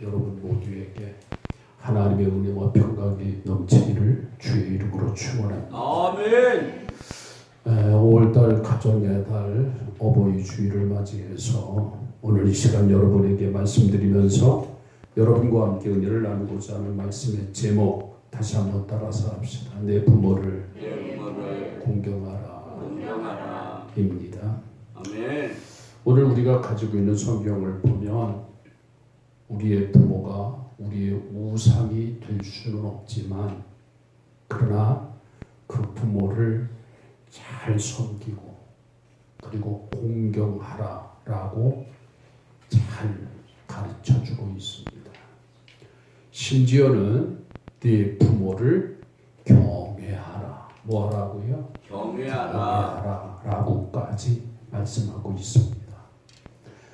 여러분 모두에게 하나님의 은혜와 평강이 넘치기를 주의 이름으로 축원합니다. 아멘. 5월달 가정의 달 어버이 주일을 맞이해서 오늘 이 시간 여러분에게 말씀드리면서 여러분과 함께 은혜를 나누고자 하는 말씀의 제목 다시 한번 따라서 합시다. 내 부모를 공경하라 입니다. 아멘. 오늘 우리가 가지고 있는 성경을 보면 우리의 부모가 우리의 우상이 될 수는 없지만 그러나 그 부모를 잘 섬기고 그리고 공경하라라고 잘 가르쳐주고 있습니다. 심지어는 네 부모를 경외하라. 뭐하라고요? 경외하라. 라고까지 말씀하고 있습니다.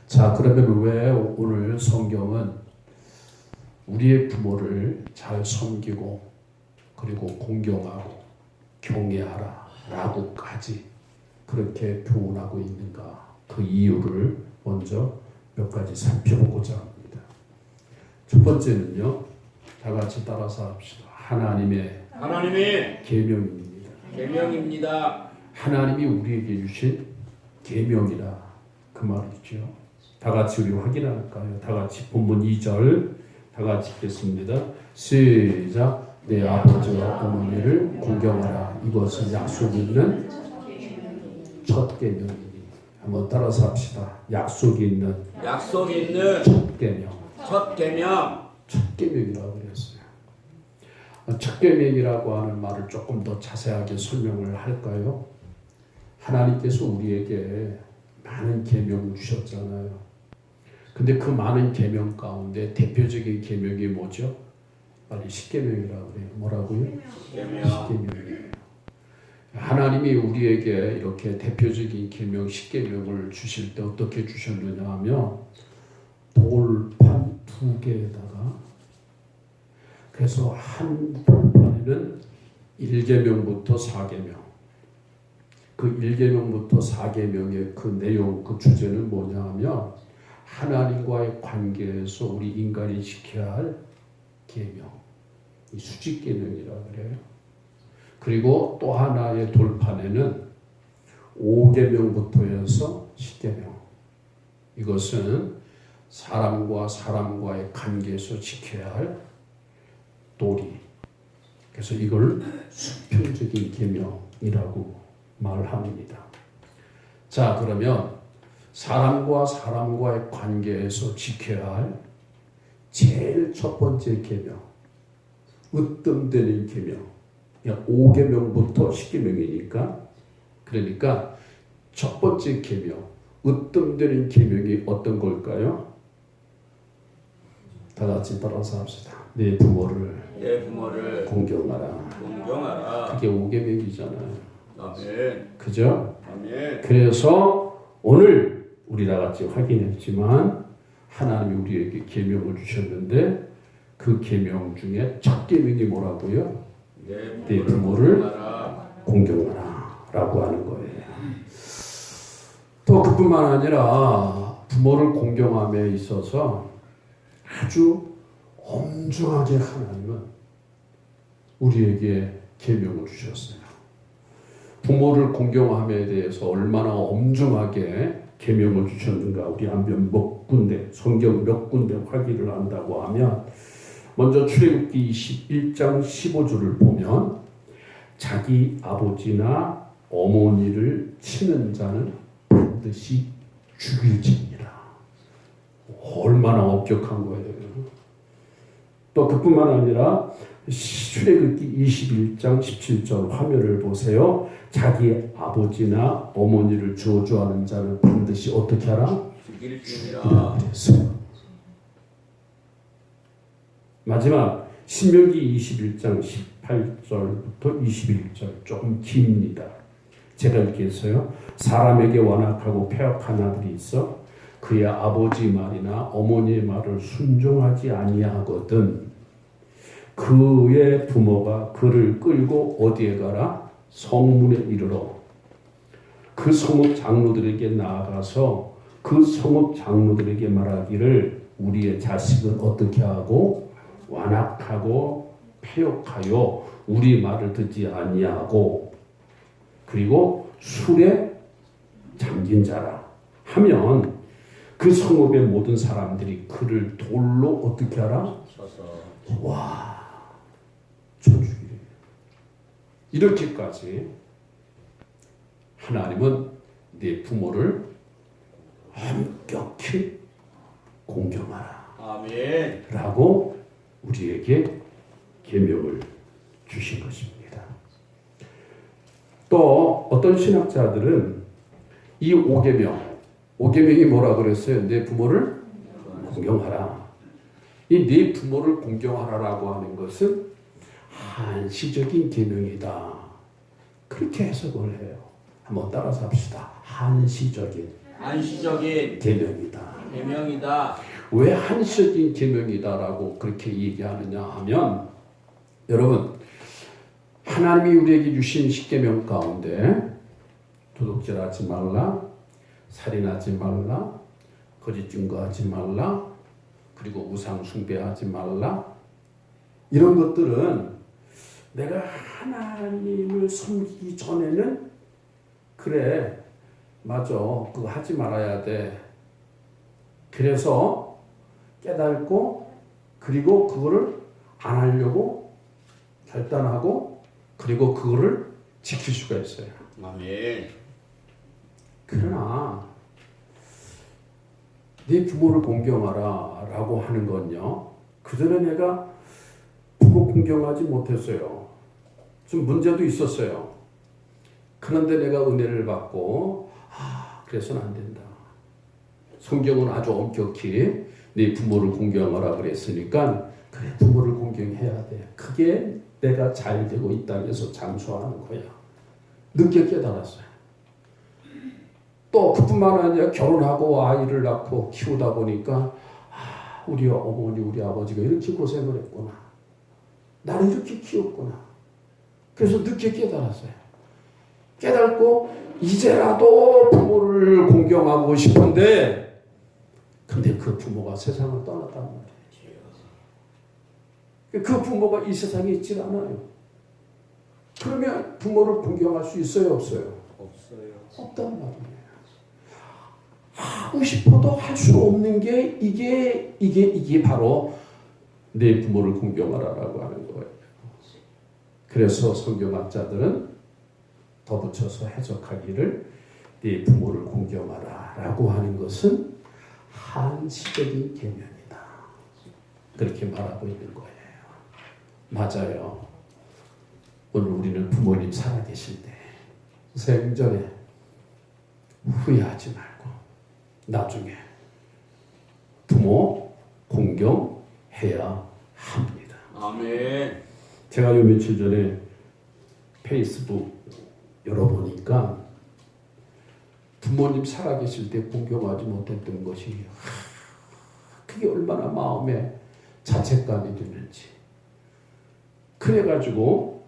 자, 그러면 왜 오늘 성경은 우리의 부모를 잘 섬기고 그리고 공경하고 경외하라 라고까지 그렇게 교훈하고 있는가? 그 이유를 먼저 몇 가지 살펴보고자 합니다. 첫 번째는요, 다 같이 따라서 합시다. 하나님의 계명입니다. 하나님이 우리에게 주신 계명이라 그 말이죠. 다 같이 우리 확인할까요? 다 같이 본문 2절 다 같이 읽겠습니다. 시작. 내 아버지와 어머니를 공경하라. 이것은 약속 있는 첫 계명이니. 한번 따라서 합시다. 약속이 있는 첫 계명. 첫 계명이라고 그랬어요. 첫 계명이라고 하는 말을 조금 더 자세하게 설명을 할까요? 하나님께서 우리에게 많은 계명을 주셨잖아요. 근데 그 많은 계명 가운데 대표적인 계명이 뭐죠? 빨리 십계명이라고 그래요. 뭐라고요? 십계명이에요. 하나님이 우리에게 이렇게 대표적인 계명 십계명을 주실 때 어떻게 주셨느냐 하면 돌판 2개에다가 그래서 한 돌판에는 1계명부터 4계명 그 1계명부터 4계명의 그 내용, 그 주제는 뭐냐 하면 하나님과의 관계에서 우리 인간이 지켜야 할 계명, 이 수직계명이라고 그래요. 그리고 또 하나의 돌판에는 5계명부터 해서 10계명. 이것은 사람과 사람과의 관계에서 지켜야 할 도리. 그래서 이걸 수평적인 계명이라고 말합니다. 자, 그러면 사람과 사람과의 관계에서 지켜야 할 제일 첫 번째 계명, 으뜸되는 계명, 5계명부터 10계명이니까 그러니까 첫 번째 계명, 으뜸되는 계명이 어떤 걸까요? 다 같이 따라서 합시다. 내 부모를 공경하라. 그게 5계명이잖아요. 아멘. 그죠? 아멘. 그래서 오늘 우리 다 같이 확인했지만 하나님이 우리에게 계명을 주셨는데 그 계명 중에 첫 계명이 뭐라고요? 내 부모를 공경하라 라고 하는 거예요. 또 그뿐만 아니라 부모를 공경함에 있어서 아주 엄중하게 하나님은 우리에게 계명을 주셨어요. 부모를 공경함에 대해서 얼마나 엄중하게 계명을 주셨는가 우리 한번 몇 군데 성경 몇 군데 확인을 한다고 하면 먼저 출애굽기 21장 15절을 보면 자기 아버지나 어머니를 치는 자는 반드시 죽일지니라. 얼마나 엄격한 거예요. 또 그뿐만 아니라 출애굽기 21장 17절 화면을 보세요. 자기 아버지나 어머니를 저주하는 자는 반드시 어떻게 하라? 죽이라 그랬어요. 마지막 신명기 21장 18절부터 21절 조금 깁니다. 제가 읽겠어요. 사람에게 완악하고 패역한 아들이 있어 그의 아버지 말이나 어머니의 말을 순종하지 아니하거든 그의 부모가 그를 끌고 어디에 가라? 성문에 이르러 그 성읍 장로들에게 나아가서 그 성읍 장로들에게 말하기를 우리의 자식은 어떻게 하고 완악하고 패역하여 우리 말을 듣지 아니하고 그리고 술에 잠긴 자라 하면 그 성읍의 모든 사람들이 그를 돌로 어떻게 하라? 서서 와, 쳐주기를. 이렇게까지 하나님은 네 부모를 엄격히 공경하라 아멘. 라고 우리에게 계명을 주신 것입니다. 또 어떤 신학자들은 이 5계명이 뭐라 그랬어요? 내 부모를 공경하라. 이 네 부모를 공경하라라고 하는 것은 한시적인 계명이다. 그렇게 해석을 해요. 한번 따라서 합시다. 한시적인 계명이다. 계명이다. 왜 한시적인 계명이다라고 그렇게 얘기하느냐 하면 여러분 하나님이 우리에게 주신 10계명 가운데 도둑질하지 말라, 살인하지 말라, 거짓 증거하지 말라, 그리고 우상 숭배하지 말라 이런 것들은 내가 하나님을 섬기기 전에는 그래 맞아 그거 하지 말아야 돼. 그래서 깨닫고 그리고 그거를 안 하려고 결단하고 그리고 그거를 지킬 수가 있어요. 아멘. 그러나 네 부모를 공경하라 라고 하는 건요 그전에 내가 부모 공경하지 못했어요. 좀 문제도 있었어요. 그런데 내가 은혜를 받고 그래서는 안 된다. 성경은 아주 엄격히 네 부모를 공경하라 그랬으니까 그래 부모를 공경해야 돼. 그게 내가 잘 되고 이 땅에서 장수하는 거야. 늦게 깨달았어요. 또 그뿐만 아니라 결혼하고 아이를 낳고 키우다 보니까 우리 어머니 우리 아버지가 이렇게 고생을 했구나. 나를 이렇게 키웠구나. 그래서 늦게 깨달았어요. 깨닫고 이제라도 부모를 공경하고 싶은데 근데 그 부모가 세상을 떠났단 말이에요. 그 부모가 이 세상에 있질 않아요. 그러면 부모를 공경할 수 있어요 없어요? 없어요. 없단 말이에요. 하고 싶어도 할 수 없는 게 이게 바로 내 부모를 공경하라라고 하는 거예요. 그래서 성경학자들은 덧붙여서 해석하기를 네 부모를 공경하라라고 하는 것은 한시적인 계명이다. 그렇게 말하고 있는 거예요. 맞아요. 오늘 우리는 부모님 살아계실 때 생전에 후회하지 말고 나중에 부모 공경해야 합니다. 아멘. 제가 요 며칠 전에 페이스북 열어보니까 부모님 살아계실 때 공경하지 못했던 것이 그게 얼마나 마음에 자책감이 드는지 그래가지고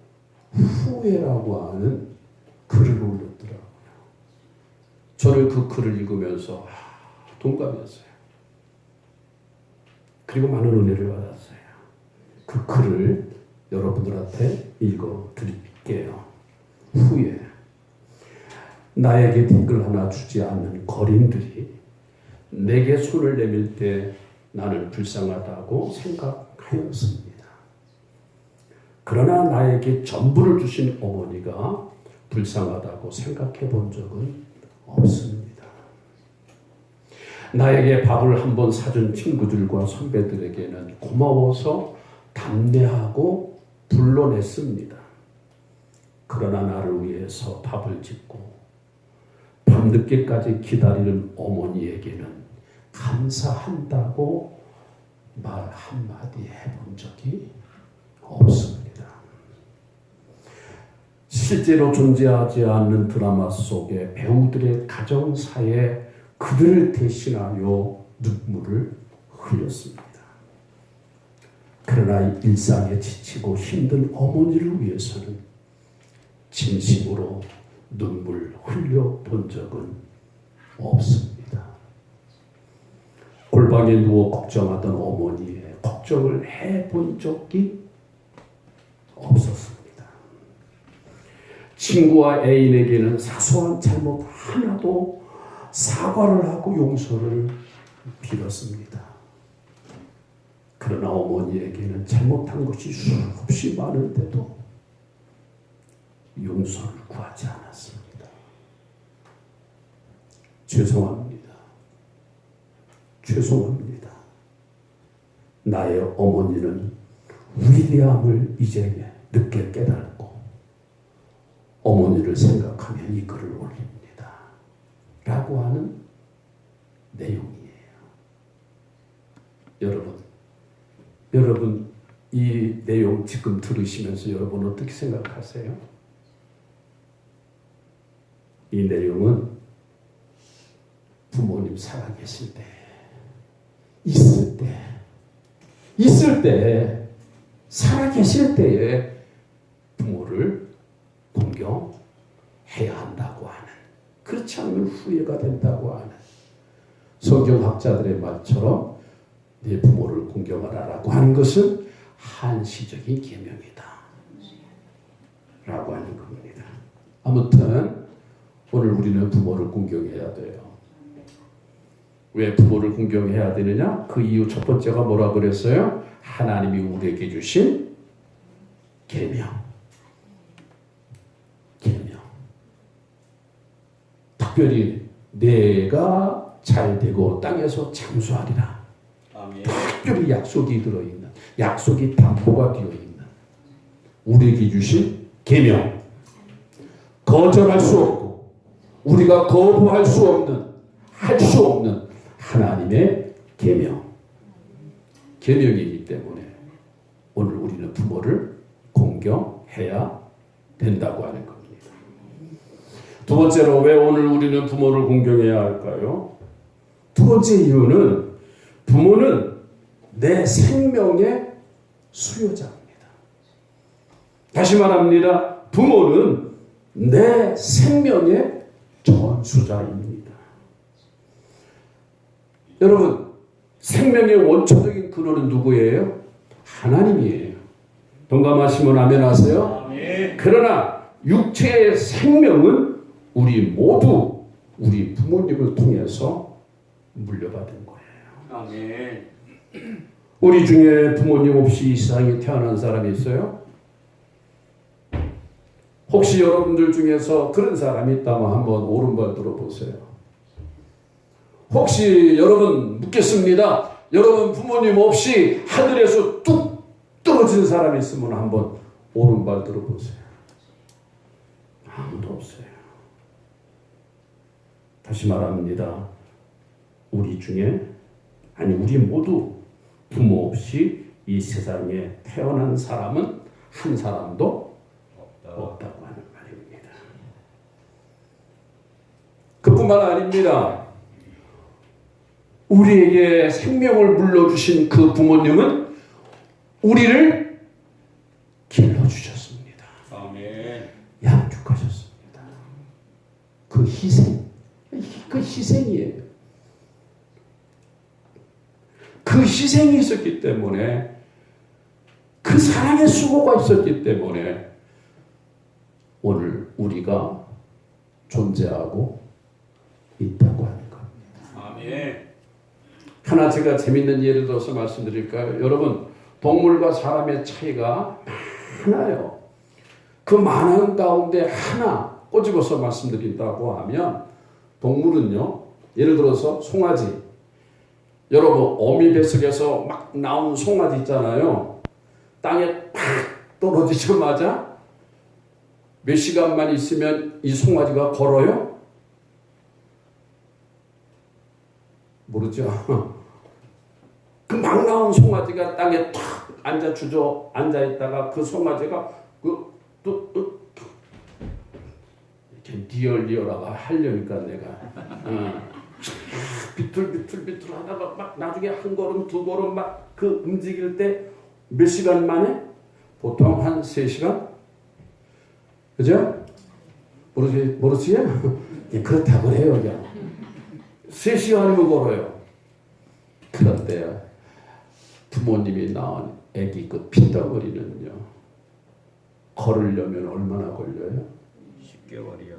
후회라고 하는 글을 올렸더라고요. 저는 그 글을 읽으면서 동감이었어요. 그리고 많은 은혜를 받았어요. 그 글을 여러분들한테 읽어드릴게요. 후회. 나에게 댓글 하나 주지 않는 거린들이 내게 손을 내밀 때 나는 불쌍하다고 생각하였습니다. 그러나 나에게 전부를 주신 어머니가 불쌍하다고 생각해 본 적은 없습니다. 나에게 밥을 한번 사준 친구들과 선배들에게는 고마워서 담내하고 불러냈습니다. 그러나 나를 위해서 밥을 짓고 밤늦게까지 기다리는 어머니에게는 감사한다고 말 한마디 해본 적이 없습니다. 실제로 존재하지 않는 드라마 속의 배우들의 가정사에 그들을 대신하여 눈물을 흘렸습니다. 그러나 일상에 지치고 힘든 어머니를 위해서는 진심으로 눈물 흘려본 적은 없습니다. 골방에 누워 걱정하던 어머니의 걱정을 해본 적이 없었습니다. 친구와 애인에게는 사소한 잘못 하나도 사과를 하고 용서를 빌었습니다. 그러나 어머니에게는 잘못한 것이 수없이 많은데도 용서를 구하지 않았습니다. 죄송합니다. 죄송합니다. 나의 어머니는 위대함을 이제 늦게 깨달고 어머니를 생각하며 이 글을 올립니다. 라고 하는 내용이에요. 여러분 이 내용 지금 들으시면서 여러분 어떻게 생각하세요? 이 내용은 부모님 살아계실 때, 있을 때, 살아계실 때에 부모를 공경해야 한다고 하는, 그렇지 않으면 후회가 된다고 하는 성경학자들의 말처럼 내 부모를 공경하라라고 하는 것은 한시적인 계명이다 라고 하는 겁니다. 아무튼 오늘 우리는 부모를 공경해야 돼요. 왜 부모를 공경해야 되느냐? 그 이유 첫 번째가 뭐라 그랬어요? 하나님이 우리에게 주신 계명. 특별히 내가 잘 되고 땅에서 장수하리라. 아멘. 특별히 약속이 들어있는, 약속이 담보가 되어있는 우리에게 주신 계명. 거절할 수 없고 우리가 거부할 수 없는, 할 수 없는 하나님의 계명. 계명이기 때문에 오늘 우리는 부모를 공경해야 된다고 하는 겁니다. 두 번째로 왜 오늘 우리는 부모를 공경해야 할까요? 두 번째 이유는 부모는 내 생명의 수요자입니다. 다시 말합니다. 부모는 내 생명의 전수자입니다. 여러분, 생명의 원초적인 근원은 누구예요? 하나님이에요. 동감하시면 아멘 하세요? 아멘. 그러나 육체의 생명은 우리 모두 우리 부모님을 통해서 물려받은 거예요. 아멘. 우리 중에 부모님 없이 이 세상에 태어난 사람이 있어요? 혹시 여러분들 중에서 그런 사람이 있다면 한번 오른발 들어보세요. 혹시 여러분 묻겠습니다. 여러분 부모님 없이 하늘에서 뚝 떨어진 사람이 있으면 한번 오른발 들어보세요. 아무도 없어요. 다시 말합니다. 우리 중에, 아니 우리 모두 부모 없이 이 세상에 태어난 사람은 한 사람도 없다고 하는 말입니다. 그뿐만 아닙니다. 우리에게 생명을 물려주신 그 부모님은 우리를 길러주셨습니다. 아멘. 양육하셨습니다. 그 희생이에요. 그 희생이 있었기 때문에, 그 사랑의 수고가 있었기 때문에 오늘 우리가 존재하고 있다고 하는 겁니다. 아멘. 하나 제가 재밌는 예를 들어서 말씀드릴까요? 여러분, 동물과 사람의 차이가 많아요. 그 많은 가운데 하나 꼬집어서 말씀드린다고 하면, 동물은요, 예를 들어서 송아지. 여러분, 어미 뱃속에서 막 나온 송아지 있잖아요. 땅에 팍 떨어지자마자 몇 시간만 있으면 이 송아지가 걸어요? 모르죠. 그 막 나온 송아지가 땅에 탁 앉아있다가 그 송아지가 이렇게 리얼하고 하려니까 내가 비틀비틀 하다가 막 나중에 한 걸음 두 걸음 막 그 움직일 때 몇 시간 만에? 보통 한 3시간? 그죠? 모르지? 예, 그렇다고 해요. 그냥 3시간이면 걸어요. 그런데 부모님이 낳은 아기 그 핏덩어리는요, 걸으려면 얼마나 걸려요? 10개월이요.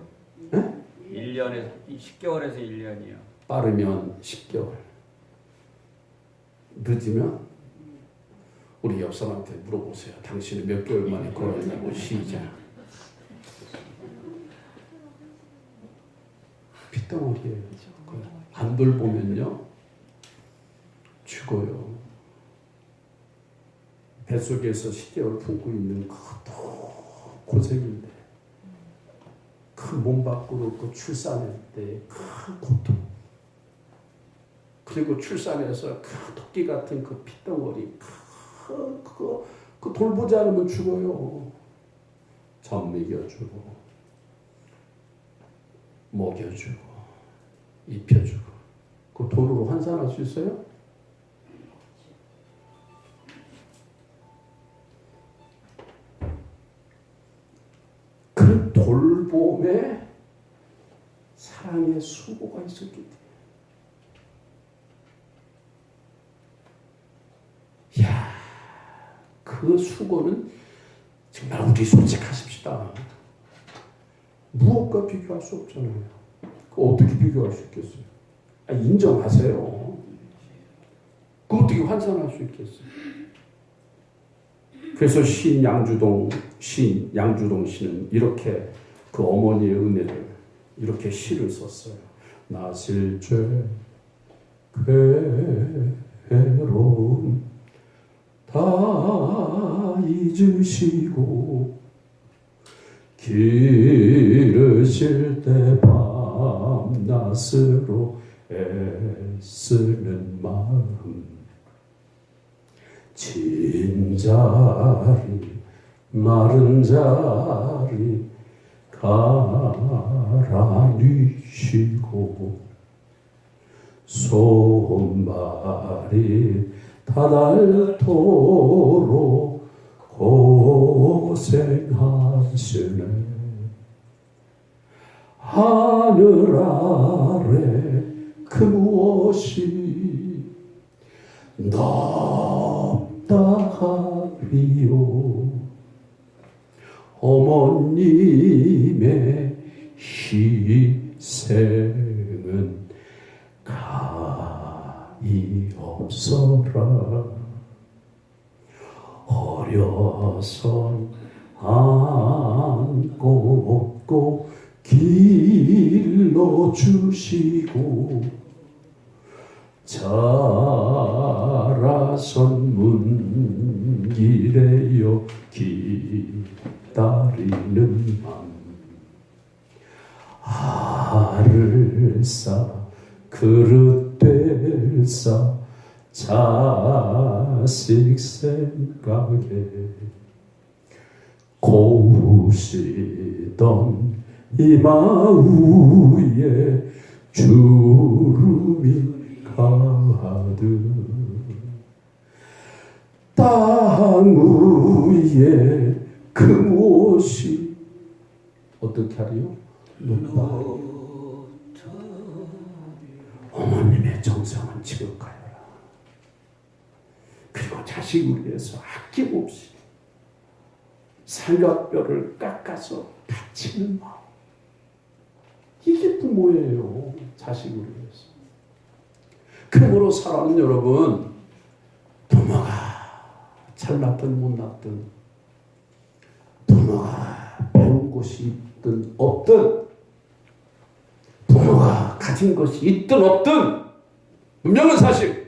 네? 10개월에서 1년이요. 빠르면 10개월, 늦으면 우리 옆 사람한테 물어보세요. 당신은 몇 개월 만에 걸었냐고. 시작. 핏덩어리예요. 안 돌보면요 죽어요. 뱃속에서 10개월 품고 있는 그것도 고생인데, 그 몸 밖으로 그 출산할 때 큰 고통, 그리고 출산해서 그 토끼 같은 그 핏덩어리, 그 돌보지 않으면 죽어요. 젖 먹여주고 먹여주고 입혀주고, 그 돈으로 환산할 수 있어요? 그 돌봄에 사랑의 수고가 있었기 때문에. 이야, 그 수고는 정말 우리 솔직하십시다. 무엇과 비교할 수 없잖아요. 어떻게 비교할 수 있겠어요? 인정하세요. 그 어떻게 환산할 수 있겠어요? 그래서 시인 양주동 씨는 이렇게 그 어머니의 은혜를 이렇게 시를 썼어요. 나실죄 괴로움 다 잊으시고 기르실 때 밤낮으로 애쓰는 마음, 진자리 마른 자리 갈아뉘시고 손발이 다닳도록 고생하시네. 하늘 아래 그 무엇이 높다 하리요. 어머님의 희생은 가히 없어라. 어려선 안고 먹고 길러주시고 자라선 문길에요 기다리는 맘, 알을 싸 그릇될 싸 자식 생각에 고우시던 이마 위에 주름이 가득, 땅 위에 그 무엇이 어떻게 하리요? 높다. 어머님의 정성은 지극하여라. 그리고 자식을 위해서 아낌없이 살과 뼈를 깎아서 바치는 마음, 이게 부모예요. 자식을 위해서. 그러므로 사랑하는 여러분, 부모가 잘났든 못났든, 부모가 배운 것이 있든 없든, 부모가 가진 것이 있든 없든, 분명한 사실,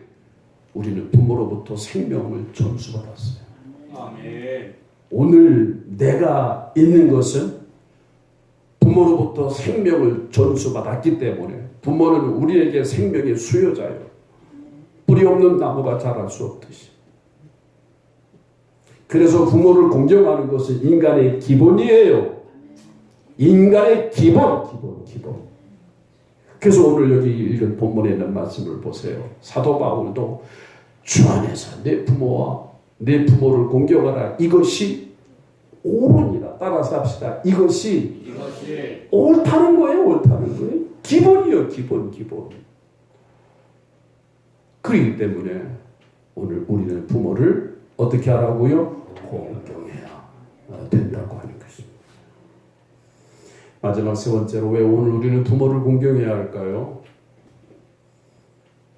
우리는 부모로부터 생명을 전수받았어요. 아멘. 오늘 내가 있는 것은 부모로부터 생명을 전수받았기 때문에, 부모는 우리에게 생명의 수요자예요. 뿌리 없는 나무가 자랄 수 없듯이. 그래서 부모를 공경하는 것은 인간의 기본이에요. 인간의 기본. 그래서 오늘 여기 읽은 본문에 있는 말씀을 보세요. 사도 바울도 주 안에서 내 부모와 내 부모를 공경하라. 이것이 옳으니라. 따라서 합시다. 이것이 옳다는 거예요. 옳다는 거예요. 기본이요. 기본. 그렇기 때문에 오늘 우리는 부모를 어떻게 하라고요? 공경해야 된다고 하는 것입니다. 마지막 세 번째로 왜 오늘 우리는 부모를 공경해야 할까요?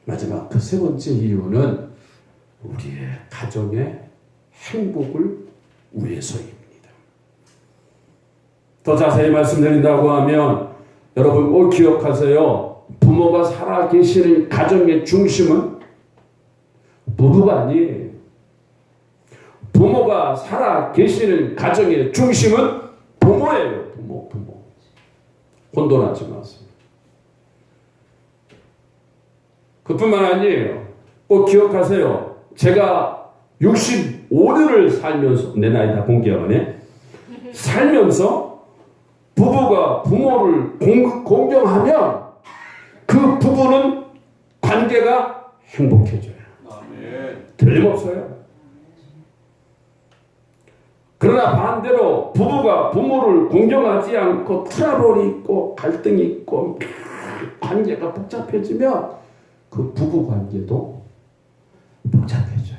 마지막 그 세 번째 이유는 우리의 가정의 행복을 위해서입니다. 더 자세히 말씀드린다고 하면 여러분 꼭 기억하세요. 부모가 살아계시는 가정의 중심은 부부가 아니에요. 부모가 살아계시는 가정의 중심은 부모예요. 부모. 혼돈하지 마세요. 그뿐만 아니에요. 꼭 기억하세요. 제가 65년을 살면서, 내 나이 다 공개하네. 살면서 부부가 부모를 공경하면 그 부부는 관계가 행복해져요. 아멘. 틀림없어요. 그러나 반대로 부부가 부모를 공경하지 않고 트러블이 있고 갈등이 있고 관계가 복잡해지면 그 부부 관계도 복잡해져요.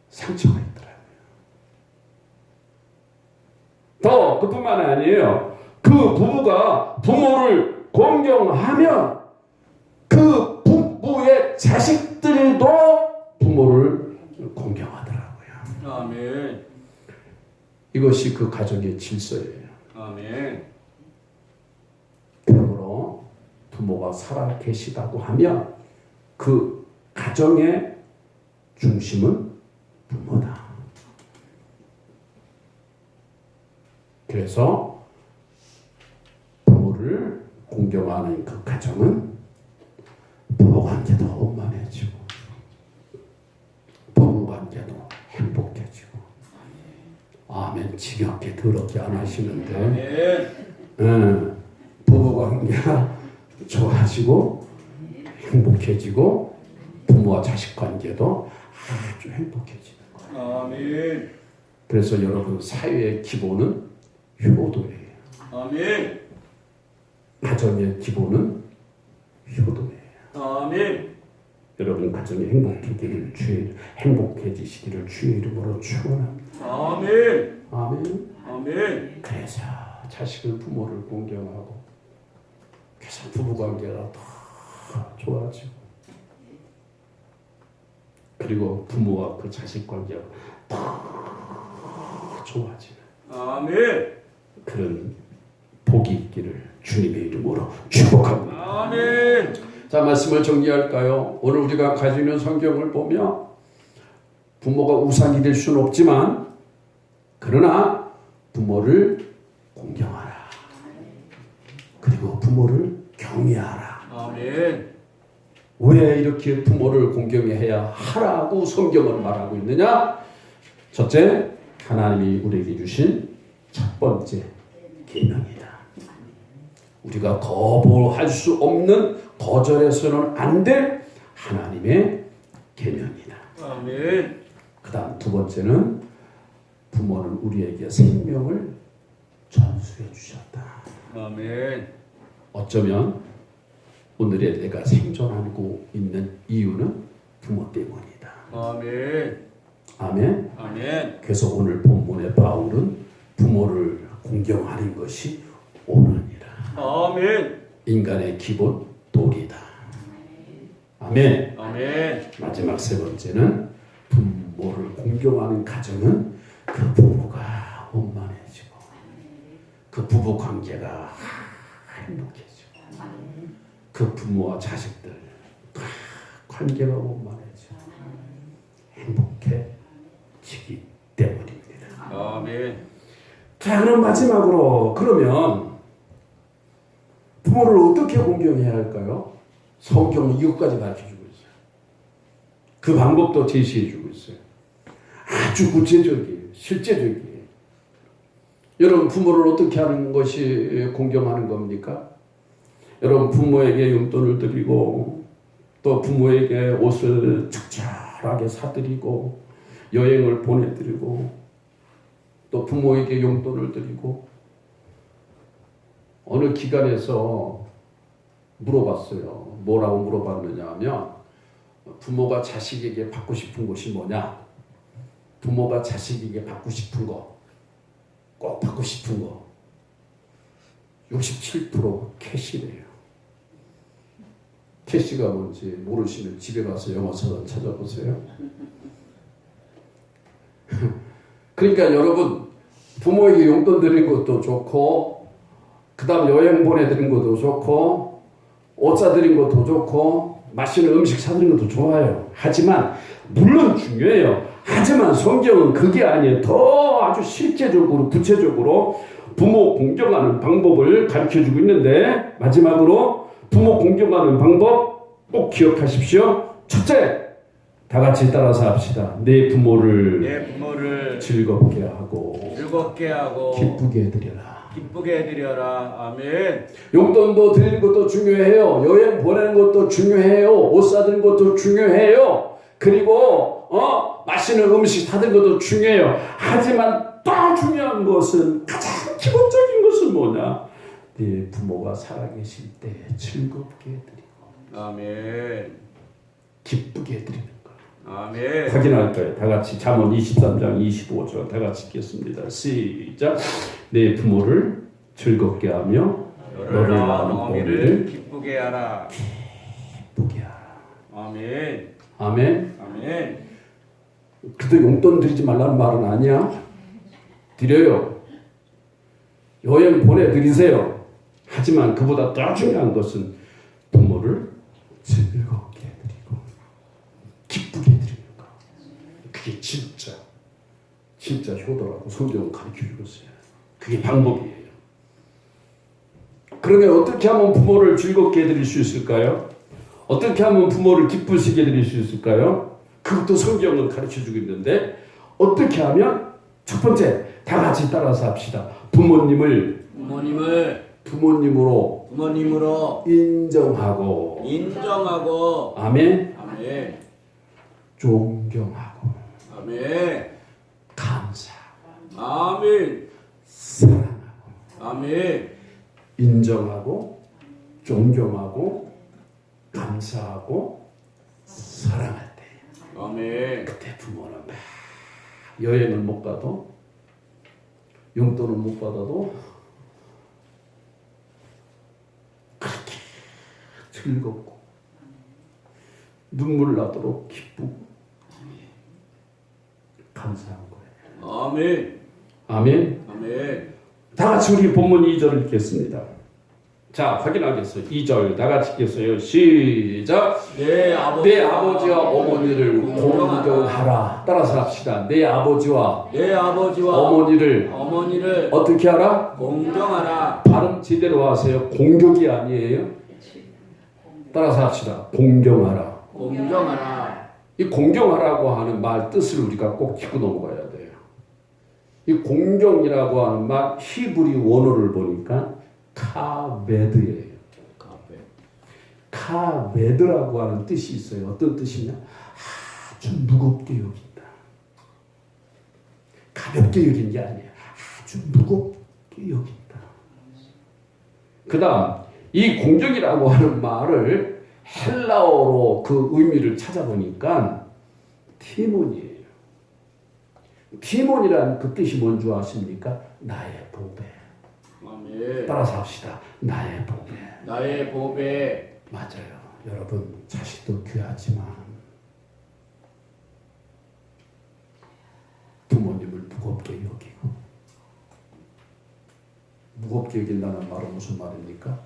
상처가 있더라고요. 더 그뿐만 아니에요. 그 부부가 부모를 공경하면 그 부부의 자식들도 부모를 공경하더라고요. 아멘. 이것이 그 가정의 질서예요. 아멘. 그러므로 부모가 살아 계시다고 하면 그 가정의 중심은 부모다. 그래서 부모를 공경하는 그 가정은 부부 관계도 원만해지고 부부 관계도 행복해지고. 아멘. 지겹게 더럽게 안 하시는데 부부 관계가 좋아지고 행복해지고 부모와 자식 관계도 아주 행복해지는 거예요. 아멘. 그래서 여러분 사회의 기본은 효도예요. 아멘. 가정의 기본은 효도예요. 아멘. 여러분 가정이 행복해지시기를 주의 이름으로 축원합니다. 아멘. 아멘. 아멘. 그래서 자식은 부모를 공경하고 그래서 부부관계가 더 좋아지고 그리고 부모와 그 자식 관계가 더 좋아지는 아멘. 그런 복이 있기를 주님의 이름으로 축복합니다. 아멘. 자, 말씀을 정리할까요? 오늘 우리가 가지고 있는 성경을 보면 부모가 우상이 될 수는 없지만 그러나 부모를 공경하라. 그리고 부모를 경외하라. 아멘. 왜 이렇게 부모를 공경해야 하라고 성경은 말하고 있느냐? 첫째, 하나님이 우리에게 주신 첫 번째 계명이다. 우리가 거부할 수 없는 거절해서는 안 될 하나님의 계명이다. 아멘. 그 다음 두 번째는 부모는 우리에게 생명을 전수해 주셨다. 아멘. 어쩌면 오늘의 내가 생존하고 있는 이유는 부모 때문이다. 아멘. 아멘. 아멘. 그래서 오늘 본문의 바울은 부모를 공경하는 것이 옳으니라. 아멘. 인간의 기본 도리다. 아멘. 아멘. 마지막 세 번째는 부모를 공경하는 가정은 그 부부가 원만해지고 그 부부 관계가 행복해지고 그 부모와 자식들 관계가 원만해지고 행복해지기 때문입니다. 아멘. 자, 그럼 마지막으로 그러면 부모를 어떻게 공경해야 할까요? 성경은 이것까지 가르쳐주고 있어요. 그 방법도 제시해주고 있어요. 아주 구체적이에요. 실제적이에요. 여러분 부모를 어떻게 하는 것이 공경하는 겁니까? 여러분 부모에게 용돈을 드리고 또 부모에게 옷을 적절하게 사드리고 여행을 보내드리고 또 부모에게 용돈을 드리고 어느 기관에서 물어봤어요. 뭐라고 물어봤느냐 하면 부모가 자식에게 받고 싶은 것이 뭐냐? 부모가 자식에게 받고 싶은 거, 꼭 받고 싶은 거 67% 캐시래요. 캐시가 뭔지 모르시면 집에 가서 영어서점 찾아보세요. 그러니까 여러분 부모에게 용돈 드리는 것도 좋고 그 다음 여행 보내드리는 것도 좋고 옷 사드린 것도 좋고 맛있는 음식 사드린 것도 좋아요. 하지만 물론 중요해요. 하지만 성경은 그게 아니에요. 더 아주 실제적으로 구체적으로 부모 공경하는 방법을 가르쳐주고 있는데 마지막으로 부모 공경하는 방법 꼭 기억하십시오. 첫째, 다 같이 따라서 합시다. 내 부모를 즐겁게 하고 기쁘게 해드려라. 기쁘게 해드려라. 아멘. 용돈도 드리는 것도 중요해요. 여행 보내는 것도 중요해요. 옷 사드리는 것도 중요해요. 그리고 맛있는 음식 사드리는 것도 중요해요. 하지만 또 중요한 것은 가장 기본적인 것은 뭐냐? 네 부모가 살아계실 때 즐겁게 해드리고 아멘. 기쁘게 해드리는 거. 아멘. 확인할까요? 다 같이 잠언 23장 25절 다 같이 읽겠습니다. 시작. 내 부모를 즐겁게 하며 너를 낳은 어미를 기쁘게 하라. 기쁘게 하라. 아멘. 아멘. 아멘. 그래도 용돈 드리지 말라는 말은 아니야. 드려요. 여행 보내드리세요. 하지만 그보다 더 중요한 것은 부모를 즐겁게 해드리고 기쁘게 해드리는 거. 그게 진짜 효도라고 성경은 가르쳐주고 있어요. 그게 방법이에요. 그러면 어떻게 하면 부모를 즐겁게 해드릴 수 있을까요? 어떻게 하면 부모를 기쁘시게 해드릴 수 있을까요? 그것도 성경은 가르쳐주고 있는데 어떻게 하면 첫 번째 다 같이 따라서 합시다. 부모님으로 인정하고 아멘. 아멘. 존경하고 아멘. 감사하고 아멘. 사랑하고 아멘. 인정하고 존경하고 감사하고 사랑할 때 아멘. 그때 부모는 막 여행을 못 가도 용돈을 못 받아도 그렇게 즐겁고 눈물 나도록 기쁘고 감사한 거예요. 아멘. 아멘. 아멘. 다 같이 우리 본문 2절을 읽겠습니다. 자, 확인하겠어요. 2절 다 같이 읽겠어요. 시작. 내 아버지와 어머니를 공경하라. 따라서 합시다. 내 아버지와 어머니를 어떻게 하라? 공경하라. 발음 제대로 하세요. 공격이 아니에요. 따라서 합시다. 공경하라. 공경하라. 이 공경하라고 하는 말 뜻을 우리가 꼭 짚고 넘어가야 돼요. 이 공경이라고 하는 말 히브리 원어를 보니까 카베드예요. 카베드라고 하는 뜻이 있어요. 어떤 뜻이냐? 아주 무겁게 여긴다. 가볍게 여긴 게 아니에요. 아주 무겁게 여긴다. 그 다음 이 공경이라고 하는 말을 헬라어로 그 의미를 찾아보니까 티몬이에요. 티몬이라는 그 뜻이 뭔지 아십니까? 나의 보배. 아멘. 따라서 합시다. 나의 보배. 나의 보배. 맞아요. 여러분 자식도 귀하지만 부모님을 무겁게 여기고 무겁게 여긴다는 말은 무슨 말입니까?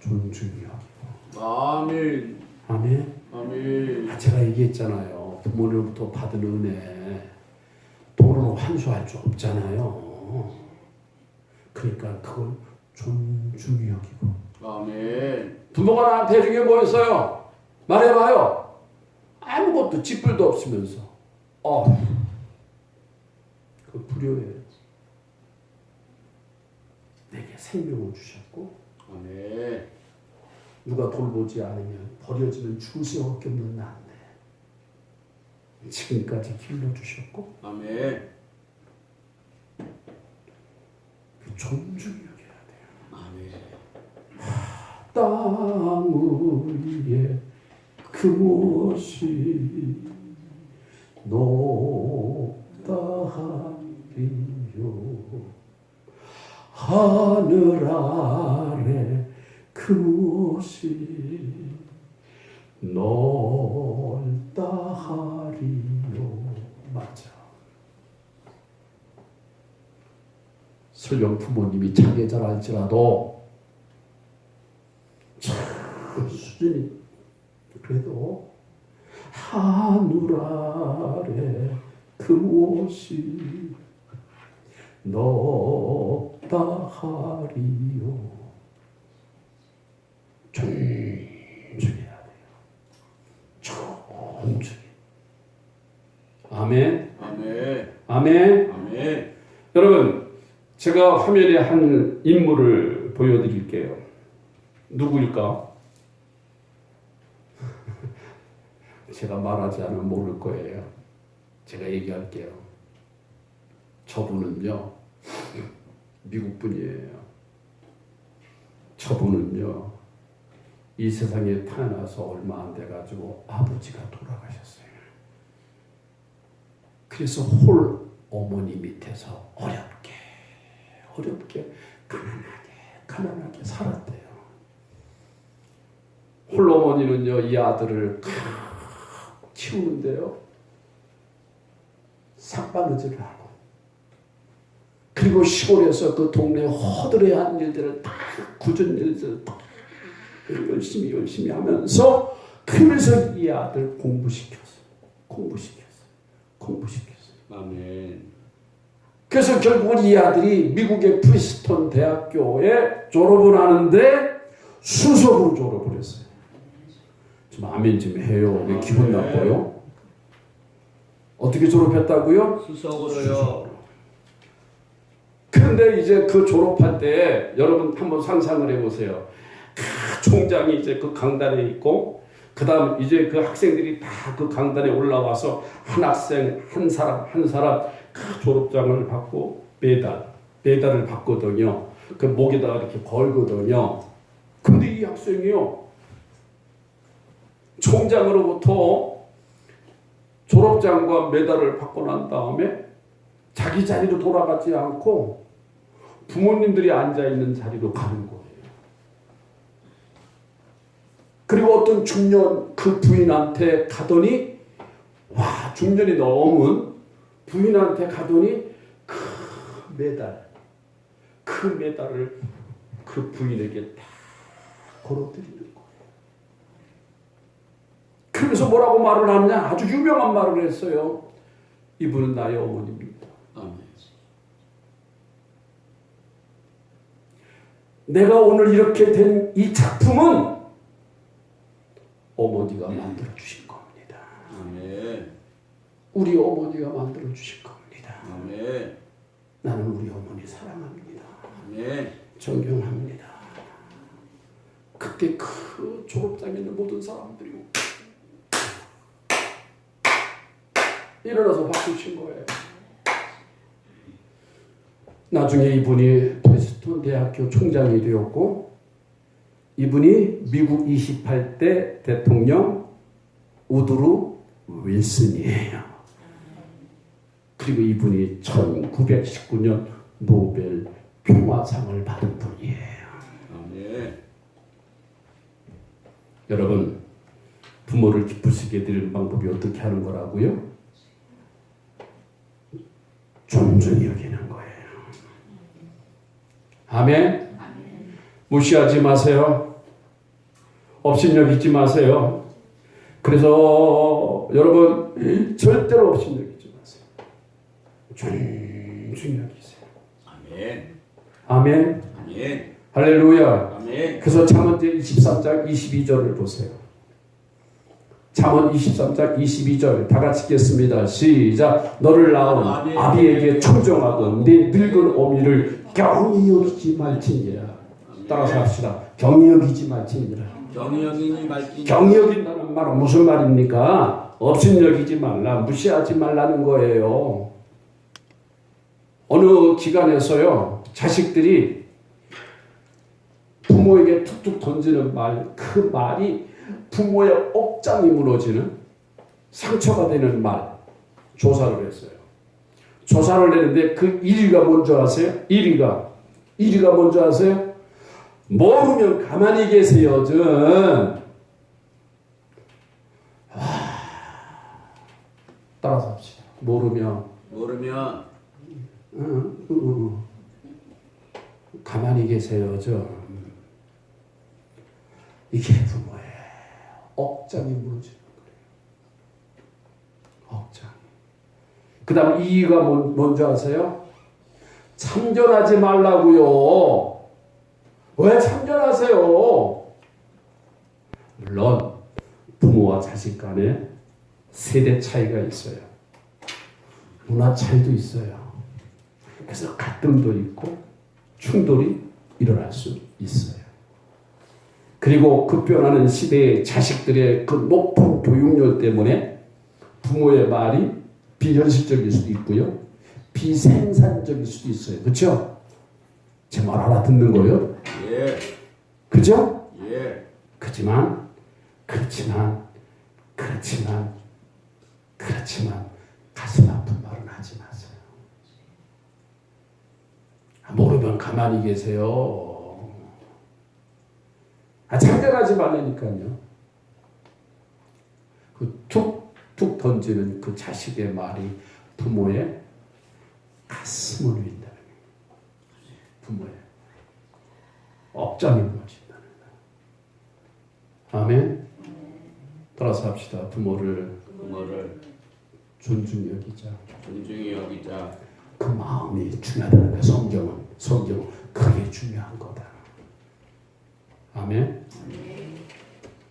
존중히 여기고 아멘. 아멘. 아멘. 제가 얘기했잖아요. 부모님부터 받은 은혜 돈으로 환수할 수 없잖아요. 그러니까 그걸 존중히 여기고 아멘. 부모가 나한테 해준 게 뭐였어요? 말해봐요. 아무것도 쥐뿔도 없으면서 그 불효예요. 내게 생명을 주셨고 아멘. 누가 돌보지 않으면 버려지면 죽을 수밖에 없는 나인데 지금까지 길러주셨고 아멘. 존중히 여겨야 돼요. 아멘. 땅 위에 그 무엇이 높다 하리요 하늘 아래 그 무엇이 넓다 하리요. 맞아. 설령 부모님이 장애자랄지라도 참 수준이 그래도 하늘 아래 그 무엇이 높다 하리요. 존중해야 돼요. 존중해. 아멘. 아멘. 아멘. 아멘. 여러분, 제가 화면에 한 인물을 보여드릴게요. 누구일까? 제가 말하지 않으면 모를 거예요. 제가 얘기할게요. 저분은요, 미국 분이에요. 저분은요, 이 세상에 태어나서 얼마 안 돼가지고 아버지가 돌아가셨어요. 그래서 홀 어머니 밑에서 어렵게 가난하게 살았대요. 홀 어머니는요, 이 아들을 키우는데요, 삭바느질을 하고, 그리고 시골에서 그 동네 허드레한 일들을 다 굳은 일들을 다 열심히 하면서, 그러면서 이 아들 공부시켰어요. 아멘. 그래서 결국은 이 아들이 미국의 프리스턴 대학교에 졸업을 하는데 수석으로 졸업을 했어요. 좀 아멘 좀 해요. 왜 기분 나빠요? 어떻게 졸업했다고요? 수석으로요. 그런데 이제 그 졸업할 때 여러분 한번 상상을 해보세요. 총장이 이제 그 강단에 있고, 그 다음 이제 그 학생들이 다 그 강단에 올라와서 한 학생 한 사람 그 졸업장을 받고 메달을 받거든요. 그 목에다가 이렇게 걸거든요. 근데 이 학생이요, 총장으로부터 졸업장과 메달을 받고 난 다음에 자기 자리로 돌아가지 않고 부모님들이 앉아있는 자리로 가는 거예요. 그리고 어떤 중년 그 부인한테 가더니, 와, 중년이 넘은 부인한테 가더니 그 메달을 그 부인에게 다 걸어드리는 거예요. 그러면서 뭐라고 말을 하느냐? 아주 유명한 말을 했어요. 이분은 나의 어머니입니다. 아멘. 내가 오늘 이렇게 된 이 작품은 어머니가 만들어 주신 겁니다. 아멘. 우리 어머니가 만들어 주신 겁니다. 아멘. 나는 우리 어머니 사랑합니다. 아멘. 존경합니다. 그때 그 졸업장에 있는 모든 사람들이 일어나서 박수 친 거예요. 나중에 이분이 프리스턴 대학교 총장이 되었고, 이분이 미국 28대 대통령 우드로 윌슨이에요. 그리고 이분이 1919년 노벨 평화상을 받은 분이에요. 아멘. 여러분, 부모를 기쁘시게 드리는 방법이 어떻게 하는 거라고요? 존중히 여기는 거예요. 아멘. 무시하지 마세요. 업신여기지 마세요. 그래서 여러분, 절대로 업신여기지 마세요. 존중히 여기세요. 아멘. 아멘. 아멘. 할렐루야. 아멘. 그래서 잠언제 23장 22절을 보세요. 잠언 23장 22절 다 같이 읽겠습니다. 시작. 너를 낳은 아비에게 청정하던 네 늙은 어미를 경히 여기지 말지니라. 따라서 합시다. 경히 여기지 말지니라. 경히 여기니 말지니. 경히 여긴다는 말은 무슨 말입니까? 업신여기지 말라, 무시하지 말라는 거예요. 어느 기관에서요, 자식들이 부모에게 툭툭 던지는 말, 그 말이 부모의 억장이 무너지는 상처가 되는 말 조사를 했어요. 조사를 내는데 그 1위가 뭔지 아세요? 1위가 뭔지 아세요? 모르면 가만히 계세요. 따라서 합시다. 모르면 가만히 계세요. 이게 부모의 억장이 무너지는 거예요. 억장. 그 다음 2위가 뭔지 아세요? 참견하지 말라고요. 왜 참견하세요? 물론 부모와 자식 간에 세대 차이가 있어요. 문화 차이도 있어요. 그래서 갈등도 있고 충돌이 일어날 수 있어요. 그리고 급변하는 시대의 자식들의 그 높은 교육열 때문에 부모의 말이 비현실적일 수도 있고요. 비생산적일 수도 있어요. 그렇죠? 제 말 알아듣는 거예요? 예. 그죠? 예. 그렇지만 가슴 아픈 말은 하지 마세요. 모르면 가만히 계세요. 참견하지 말라니까요. 그 툭툭 던지는 그 자식의 말이 부모의 가슴을 누인다는 거예요. 부모의 억장이 무너진다는 거예요. 아멘. 따라서 합시다. 부모를 존중히 여기자. 존중히 여기자. 그 마음이 중요하다는 거예요. 성경은 그게 중요한 거다. 아멘.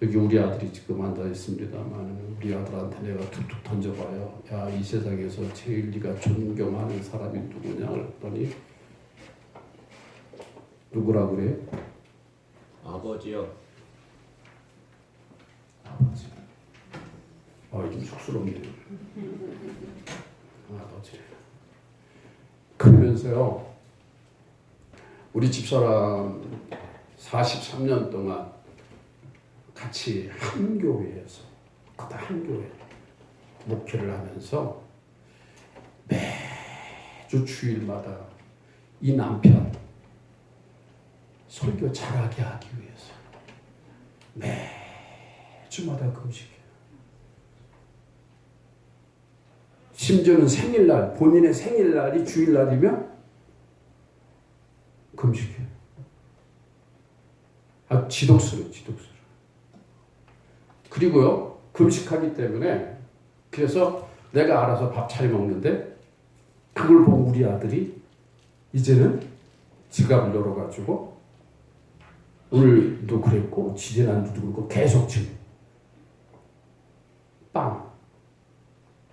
여기 우리 아들이 지금 앉아 있습니다만 우리 아들한테 내가 툭툭 던져봐요. 야, 이 세상에서 제일 네가 존경하는 사람이 누구냐 그랬더니 누구라 그래? 아버지요. 아버지. 좀 쑥스럽네요. 아버지. 그러면서요, 우리 집사람 43년 동안 같이 한 교회에서, 그때 한 교회 목회를 하면서 매주 주일마다 이 남편 설교 잘하게 하기 위해서 매주마다 금식해요. 심지어는 생일날, 본인의 생일날이 주일날이면 금식해요. 지독스러워요. 그리고요, 금식하기 때문에 그래서 내가 알아서 밥 차려 먹는데 그걸 보고 우리 아들이 이제는 지갑을 열어가지고 오늘도 그랬고 지지난주도 그렇고 계속 지금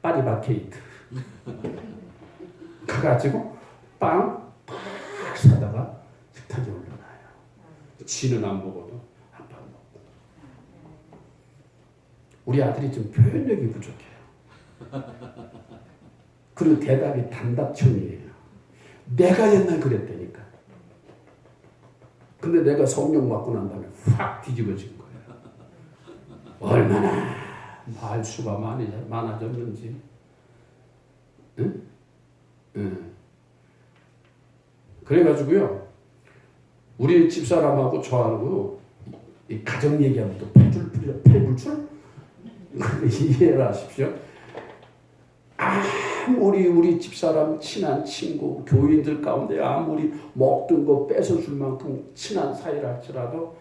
파리바게이트 가가지고 빵 팍 사다가 식탁에 올려놔요. 지는 안 먹어도 아빠 먹고. 우리 아들이 좀 표현력이 부족해요. 그리고 대답이 단답형이에요. 내가 옛날 그랬다니까. 근데 내가 성령 받고 난 다음에 확 뒤집어진 거예요. 얼마나 말수가 많아졌는지. 응? 응. 그래가지고요, 우리 집사람하고 저하고 이 가정 얘기하면 또 패불출? 이해를 하십시오. 아무리 우리 집사람 친한 친구, 교인들 가운데 아무리 먹던 거 뺏어줄 만큼 친한 사이라 할지라도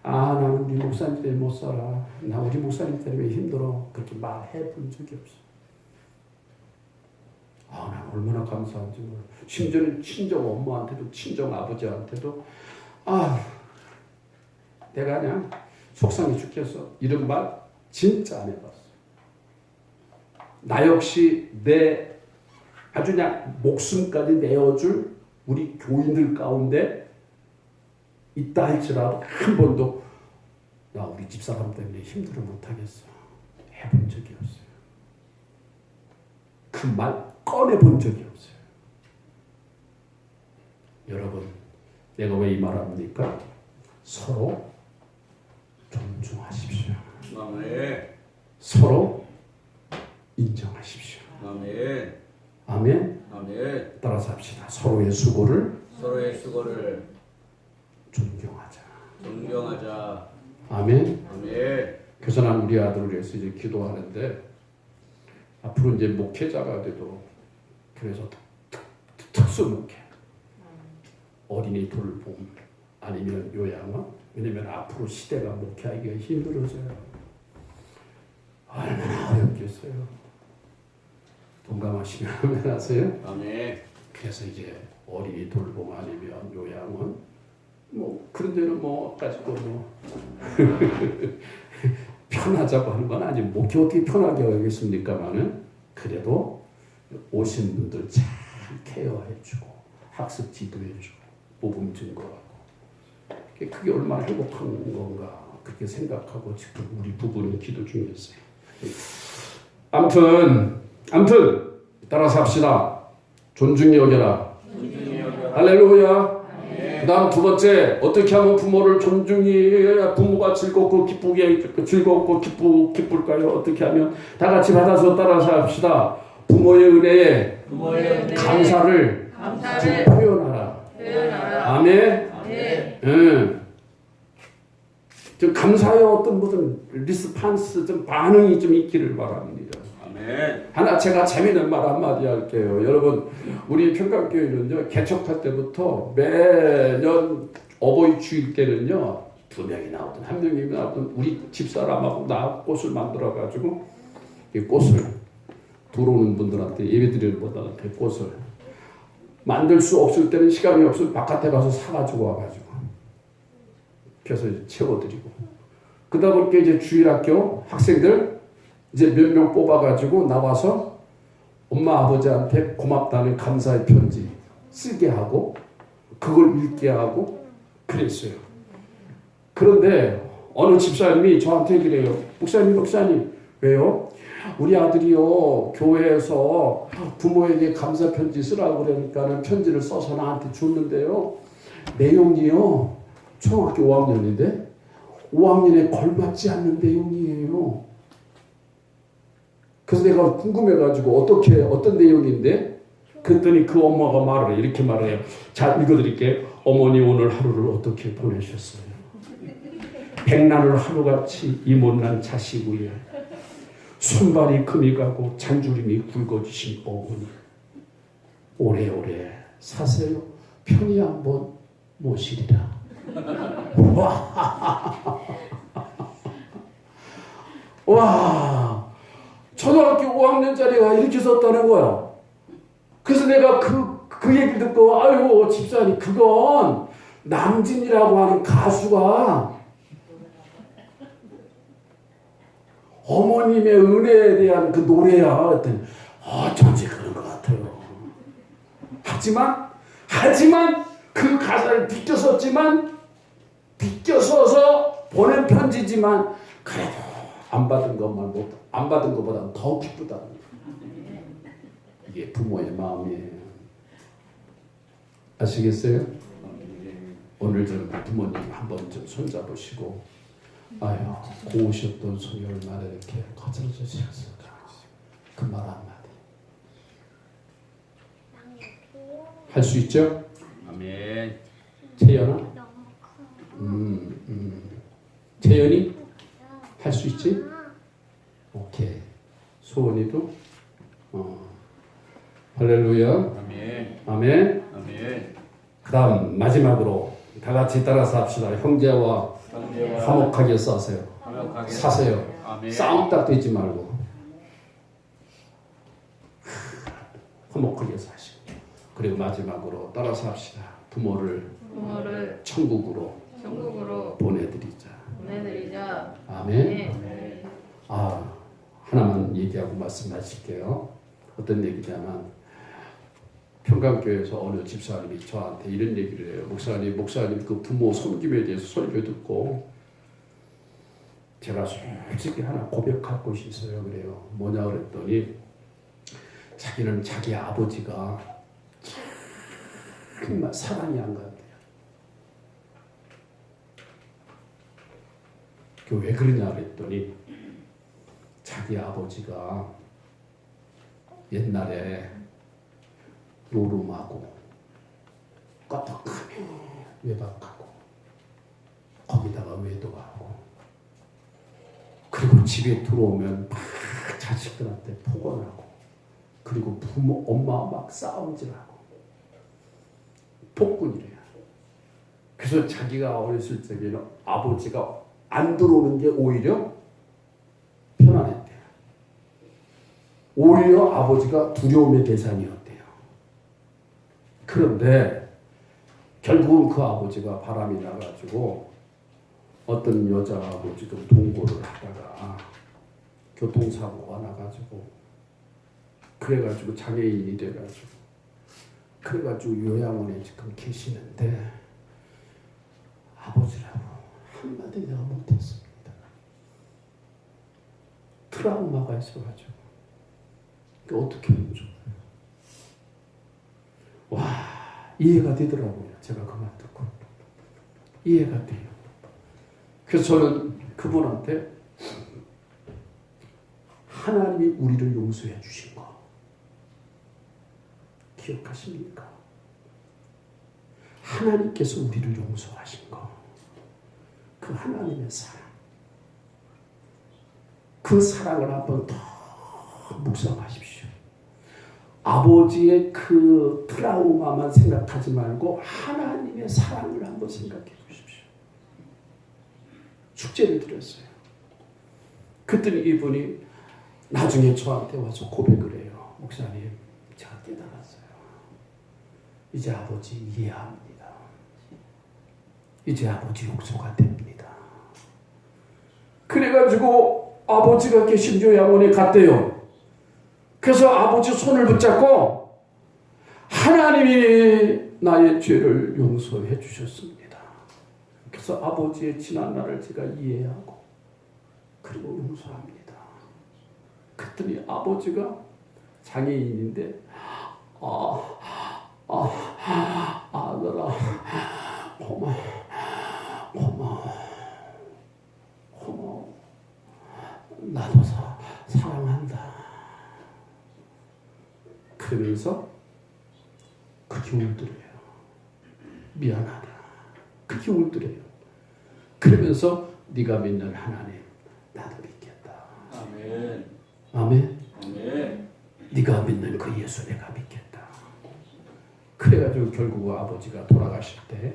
나는 우리 목사님 때문에 못 살아. 나 우리 목사님 때문에 힘들어. 그렇게 말해본 적이 없어. 난 얼마나 감사한지 몰라. 심지어는 친정 엄마한테도 친정 아버지한테도 내가 그냥 속상해 죽겠어. 이런 말 진짜 안 해봤어. 나 역시 아주 그냥 목숨까지 내어줄 우리 교인들 가운데 있다 할지라도 한 번도 나 우리 집사람 때문에 힘들어 못하겠어 해본 적이 없어요. 그 말 꺼내본 적이 없어요. 여러분, 내가 왜 이 말합니까? 서로 존중하십시오. 아멘. 서로 인정하십시오. 아멘. 아멘. 아멘. 따라서 합시다. 서로의 수고를 서로의 수고를 존경하자. 존경하자. 아멘. 아멘. 교선한 우리 아들을 위해서 이제 기도하는데 앞으로 이제 목회자가 돼도 그래서 특수 목회, 어린이 돌봄 아니면 요양원, 왜냐면 앞으로 시대가 목회하기가 힘들어져요. 얼마나 어렵겠어요. 동감하시면 하면 하세요. 아멘. 그래서 이제 어린이 돌봄 아니면 요양원 뭐 그런 데는 뭐 가지고 뭐 편하자고 하는 건 아니고 목회 어떻게 편하게 하겠습니까만은 그래도 오신 분들 잘 케어해주고 학습 지도해주고 복음 증거하고 그게 얼마나 행복한 건가 그렇게 생각하고 지금 우리 부부는 기도 중이었어요. 아무튼 따라서 합시다. 존중히 여겨라. 할렐루야. 그 다음 두 번째, 어떻게 하면 부모를 존중히 해야 부모가 즐겁고 기쁠까요? 어떻게 하면 다 같이 받아서 따라서 합시다. 부모의 은혜에 감사를 좀 표현하라. 아멘. 응. 좀 감사의 어떤 무슨 리스판스 좀 반응이 좀 있기를 바랍니다. 아멘. 하나 제가 재미있는 말 한마디 할게요. 여러분 우리 평강교회는요 개척할 때부터 매년 어버이 주일 때는요 2명이 나오든 1명이 나오든 우리 집사람하고 나 꽃을 만들어 가지고 이 꽃을 들어오는 분들한테 예배드리는 분들한테 꽃을 만들 수 없을 때는 시간이 없으면 바깥에 가서 사가지고 와가지고 그래서 채워드리고 그러다 보니까 이제 주일학교 학생들 이제 몇 명 뽑아가지고 나와서 엄마 아버지한테 고맙다는 감사의 편지 쓰게 하고 그걸 읽게 하고 그랬어요. 그런데 어느 집사님이 저한테 그래요. 목사님 왜요? 우리 아들이요 교회에서 부모에게 감사 편지 쓰라고 그러니까는 편지를 써서 나한테 줬는데요. 내용이요 초등학교 5학년인데 5학년에 걸맞지 않는 내용이에요. 그래서 내가 궁금해가지고 어떤 내용인데 그랬더니 그 엄마가 말을 이렇게 말해요. 자 읽어드릴게요. 어머니 오늘 하루를 어떻게 보내셨어요? 백난을 하루같이 이 못난 자식 위에 손발이 금이 가고 잔주림이 굵어지신 어머니 오래오래 사세요. 편히 한번 모시리라. 와 초등학교 5학년짜리가 이렇게 썼다는 거야. 그래서 내가 그 얘기 듣고 아이고 집사님 그건 남진이라고 하는 가수가 어머님의 은혜에 대한 그 노래야. 그랬더니 어쩐지 그런 것 같아요. 하지만 그 가사를 비껴서서 보낸 편지지만 그래도 안 받은 것보다 더 기쁘다. 이게 부모의 마음이에요. 아시겠어요? 오늘 좀 부모님 한번 좀 손잡으시고 아유 고우셨던 손이 얼마나 이렇게 거칠어지셨을까 그 말 한마디 할 수 있죠? 아멘. 채연아? 채연이? 할 수 있지? 오케이. 소원이도? 할렐루야. 아멘. 아멘. 아멘. 그 다음 마지막으로 다 같이 따라서 합시다. 형제와 화목하게 사세요. 사세요. 아멘. 싸움 딱 되지 말고 화목하게 사시고 그리고 마지막으로 따라서 합시다. 부모를 천국으로 보내드리자. 아멘. 하나만 얘기하고 말씀하실게요. 어떤 얘기냐면 평강교회에서 어느 집사님이 저한테 이런 얘기를 해요. 목사님 그 부모 섬김에 대해서 설교 듣고 제가 솔직히 하나 고백할 것이 있어요. 그래요. 뭐냐 그랬더니 자기는 자기 아버지가 정말 사랑이 안 간대요. 그 왜 그러냐 그랬더니 자기 아버지가 옛날에 노름하고 까딱하게 외박하고 거기다가 외도하고 그리고 집에 들어오면 막 자식들한테 폭언하고 그리고 부모 엄마와 막 싸움질하고 폭군이래요. 그래서 자기가 어렸을 적에는 아버지가 안 들어오는 게 오히려 편안했대요. 오히려 아버지가 두려움의 대상이었대요. 그런데 결국은 그 아버지가 바람이 나가지고 어떤 여자하고 지금 동거를 하다가 교통사고가 나가지고 그래가지고 장애인이 돼가지고 그래가지고 요양원에 지금 계시는데 아버지라고 한마디 내가 못했습니다. 트라우마가 있어가지고 어떻게 하면 좋아요? 와, 이해가 되더라고요. 제가 그 말 듣고 이해가 돼요. 그래서 저는 그분한테 하나님이 우리를 용서해 주신 거 기억하십니까? 하나님께서 우리를 용서하신 거, 그 하나님의 사랑, 그 사랑을 한번 더 묵상하십시오. 아버지의 그 트라우마만 생각하지 말고 하나님의 사랑을 한번 생각해 보십시오. 축제를 드렸어요. 그랬더니 이분이 나중에 저한테 와서 고백을 해요. 목사님, 제가 깨달았어요. 이제 아버지 이해합니다. 이제 아버지 용서가 됩니다. 그래가지고 아버지가 계신 요양원에 갔대요. 그래서 아버지 손을 붙잡고 하나님이 나의 죄를 용서해 주셨습니다. 그래서 아버지의 지난 날을 제가 이해하고 그리고 용서합니다. 그랬더니 아버지가 장애인인데 아들아 고마워 나도 사랑한다 그러면서 그렇게 울더래요. 미안하다 그렇게 울더래요. 그러면서 네가 믿는 하나님 나도 믿겠다. 아멘. 아멘. 아멘. 네가 믿는 그 예수 내가 믿겠다. 그래가지고 결국 아버지가 돌아가실 때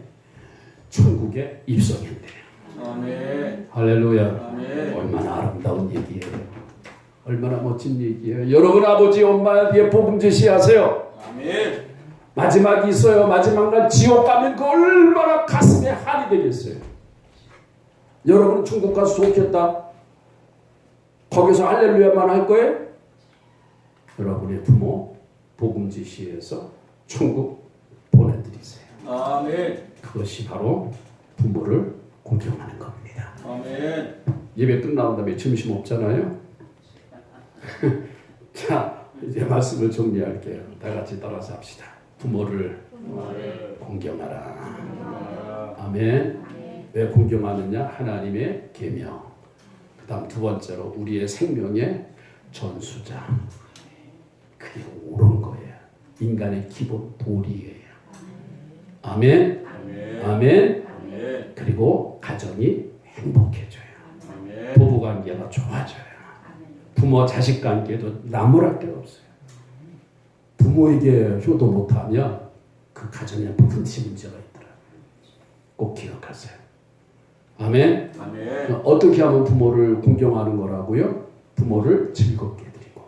천국에 입성했대요. 아멘. 할렐루야. 아멘. 얼마나 아름다운 얘기예요. 얼마나 멋진 얘기예요. 여러분 아버지 엄마에게 복음 제시하세요. 아멘. 마지막이 있어요. 마지막 날 지옥 가면 그 얼마나 가슴에 한이 되겠어요. 여러분 천국 가서 좋겠다. 거기서 할렐루야만 할 거예요? 여러분의 부모 복음 제시해서 천국 보내드리세요. 아멘. 그것이 바로 부모를 공경하는 겁니다. 아멘. 예배 끝나온 다음에 점심 없잖아요. 자, 이제 말씀을 정리할게요. 다 같이 따라서 합시다. 부모를 공경하라. 아멘. 왜 공경하느냐? 하나님의 계명. 그 다음 두 번째로 우리의 생명의 전수자. 그게 옳은 거예요. 인간의 기본 도리예요. 아멘. 아멘. 아멘. 그리고 가정이 행복해져요. 아멘. 부부관계가 좋아져요. 부모 자식 관계도 나무랄 데가 없어요. 부모에게 효도 못하면 그 가정에 큰 문제가 있더라고요. 꼭 기억하세요. 아멘. 아멘. 어떻게 하면 부모를 공경하는 거라고요? 부모를 즐겁게 드리고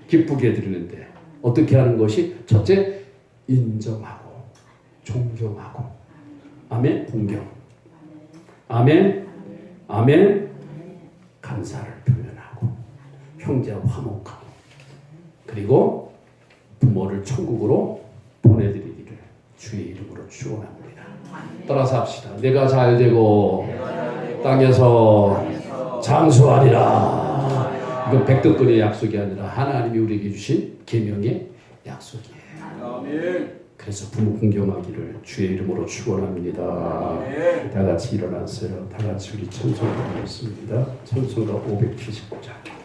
기쁘게 드리는데 어떻게 하는 것이 첫째 인정하고 존경하고 아멘. 공경 아멘. 아멘. 감사를 표현하고 형제와 화목하고 그리고 부모를 천국으로 보내드리기를 주의 이름으로 축원합니다. 따라서 합시다. 내가 잘 되고 땅에서 장수하리라. 이건 백덕거리의 약속이 아니라 하나님이 우리에게 주신 계명의 약속이에요. 아멘. 그래서 부모 공경하기를 주의 이름으로 축원합니다. 아멘. 다 같이 일어나세요. 다 같이 우리 찬송을 하겠습니다. 찬송가 579장.